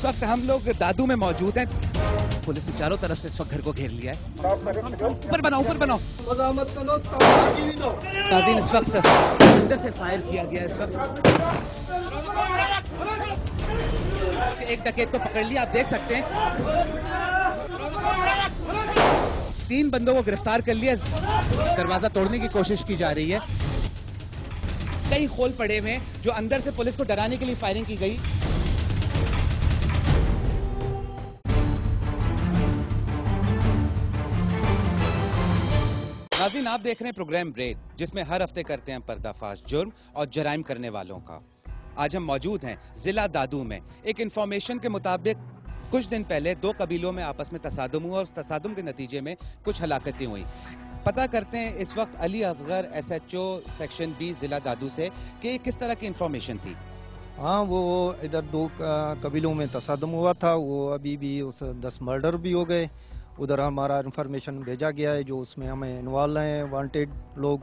इस वक्त हम लोग दादू में मौजूद हैं। पुलिस ने चारों तरफ से इस वक्त घर को घेर लिया है। ऊपर बनाओ। नाज़रीन, इस वक्त अंदर से फायर किया गया। इस वक्त एक डकैत को पकड़ लिया, आप देख सकते हैं। 3 बंदों को गिरफ्तार कर लिया। दरवाजा तोड़ने की कोशिश की जा रही है। कई खोल पड़े हुए हैं जो अंदर से पुलिस को डराने के लिए फायरिंग की गई। नाज़रीन, आप देख रहे हैं प्रोग्राम रेड, जिसमें हर हफ्ते करते हैं पर्दाफाश जुर्म और जराइम करने वालों का। आज हम मौजूद हैं जिला दादू में। एक इंफॉर्मेशन के मुताबिक कुछ दिन पहले 2 कबीलों में आपस में तसादुम हुआ और उस तसादुम के नतीजे में कुछ हलाकतें हुई। पता करते हैं इस वक्त Ali Asghar SHO section B जिला दादू से कि किस तरह की इंफॉर्मेशन थी। हाँ, वो इधर 2 कबीलों में तसादुम हुआ था। वो अभी भी उस 10 मर्डर भी हो गए। उधर हमारा इंफॉर्मेशन भेजा गया है, जो उसमें हमें इन्वॉल्व हैं वांटेड लोग,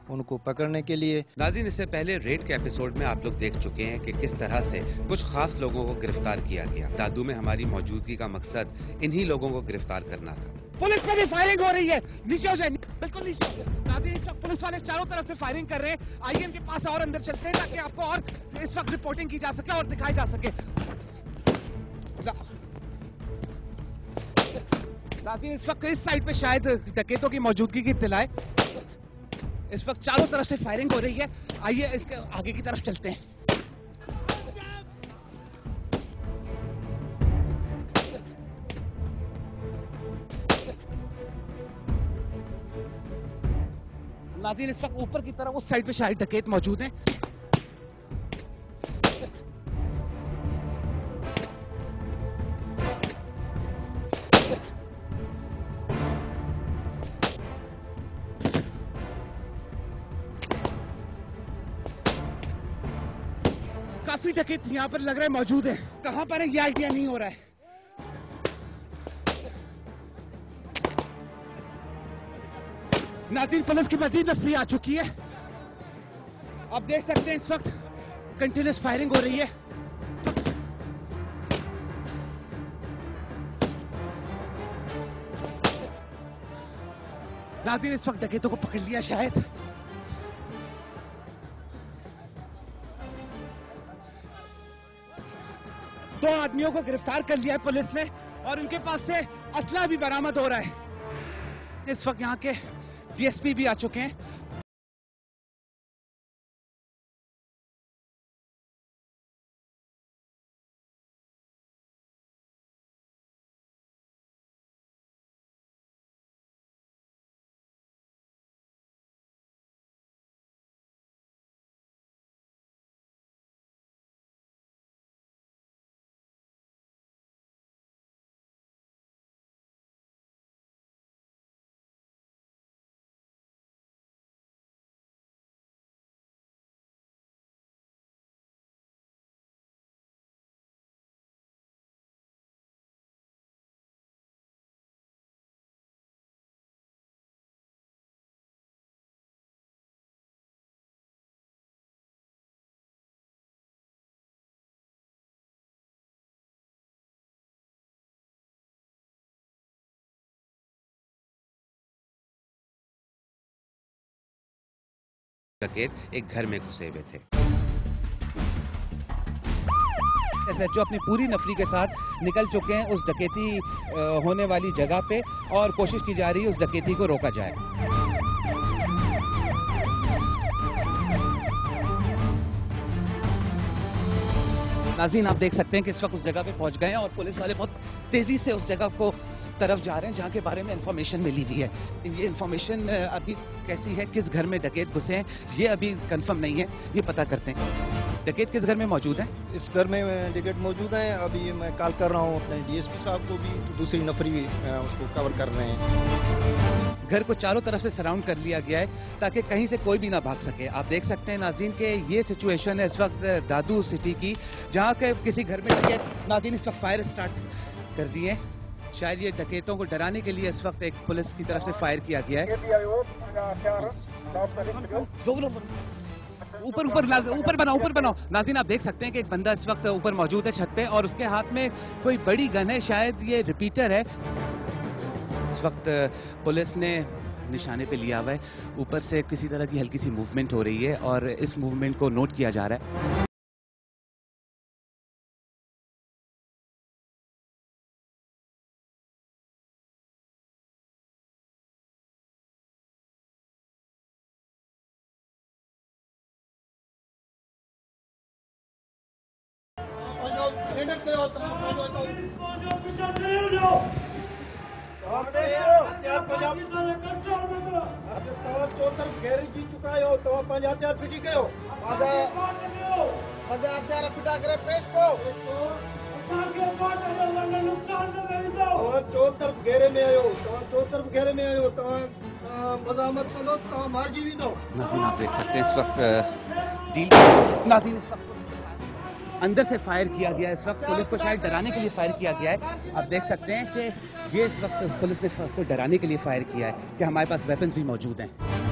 उनको पकड़ने के लिए। नाज़रीन, इससे पहले रेड के एपिसोड में आप लोग देख चुके हैं कि किस तरह से कुछ खास लोगों को गिरफ्तार किया गया। दादू में हमारी मौजूदगी का मकसद इन्हीं लोगों को गिरफ्तार करना था। पुलिस पे भी फायरिंग हो रही है। नीचे हो जाए, बिल्कुल नीचे हो जाए। नाज़रीन, पुलिस वाले चारों तरफ से फायरिंग कर रहे हैं। आइए इनके पास और अंदर चलते हैं ताकि आपको और इस वक्त रिपोर्टिंग की जा सके और दिखाई जा सके। नाज़रीन, इस वक्त इस साइड पे शायद डकैतों की मौजूदगी की इत्तला है। इस वक्त चारों तरफ से फायरिंग हो रही है। आइए इसके आगे की तरफ चलते हैं। नाज़रीन, इस वक्त ऊपर की तरफ उस साइड पे शायद डकैत मौजूद हैं। काफी डकैत यहाँ पर लग रहा है मौजूद है। कहां पर है ये आइडिया नहीं हो रहा है। नाज़रीन, पुलिस की मजीद नफरी आ चुकी है। आप देख सकते हैं इस वक्त कंटिन्यूस फायरिंग हो रही है। नाज़रीन, इस वक्त डकैतों को पकड़ लिया शायद। दो आदमियों को गिरफ्तार कर लिया है पुलिस ने और उनके पास से असला भी बरामद हो रहा है। इस वक्त यहाँ के DSP भी आ चुके हैं। डकैत एक घर में घुसे हुए थे। SHO अपनी पूरी नफरी के साथ निकल चुके हैं उस डकैती होने वाली जगह पे और कोशिश की जा रही है उस डकैती को रोका जाए। नाज़रीन, आप देख सकते हैं कि इस वक्त उस जगह पे पहुंच गए हैं और पुलिस वाले बहुत तेजी से उस जगह को तरफ जा रहे हैं जहाँ के बारे में इंफॉर्मेशन मिली हुई है। ये इंफॉर्मेशन अभी कैसी है, किस घर में डकैत घुसे हैं, ये अभी कंफर्म नहीं है। ये पता करते हैं डकैत किस घर में मौजूद है। इस घर में डकैत मौजूद है। अभी मैं कॉल कर रहा हूँ अपने DSP साहब को भी, तो दूसरी नफरी उसको कवर कर रहे हैं। घर को चारों तरफ से सराउंड कर लिया गया है ताकि कहीं से कोई भी ना भाग सके। आप देख सकते हैं नाज़रीन के ये सिचुएशन है इस वक्त दादू सिटी की, जहाँ के किसी घर में डकैत। नाज़रीन, इस वक्त फायर स्टार्ट कर दिए। शायद ये डकैतों को डराने के लिए इस वक्त एक पुलिस की तरफ से फायर किया गया है। ऊपर ऊपर ऊपर बनाओ नाज़रीन, आप देख सकते हैं कि एक बंदा इस वक्त ऊपर मौजूद है छत पे और उसके हाथ में कोई बड़ी गन है, शायद ये रिपीटर है। इस वक्त पुलिस ने निशाने पे लिया हुआ है, ऊपर से किसी तरह की हल्की सी मूवमेंट हो रही है और इस मूवमेंट को नोट किया जा रहा है। घेरे में आयो मजामत करो तो मार जीवी दो। नाज़रीन आप देख सकते हैं इस वक्त डील नाज़रीन इस वक्त अंदर से फायर किया गया है। इस वक्त पुलिस को शायद डराने के लिए फायर किया गया है। आप देख सकते हैं कि ये इस वक्त पुलिस ने को डराने के लिए फायर किया है कि हमारे पास वेपन्स भी मौजूद हैं।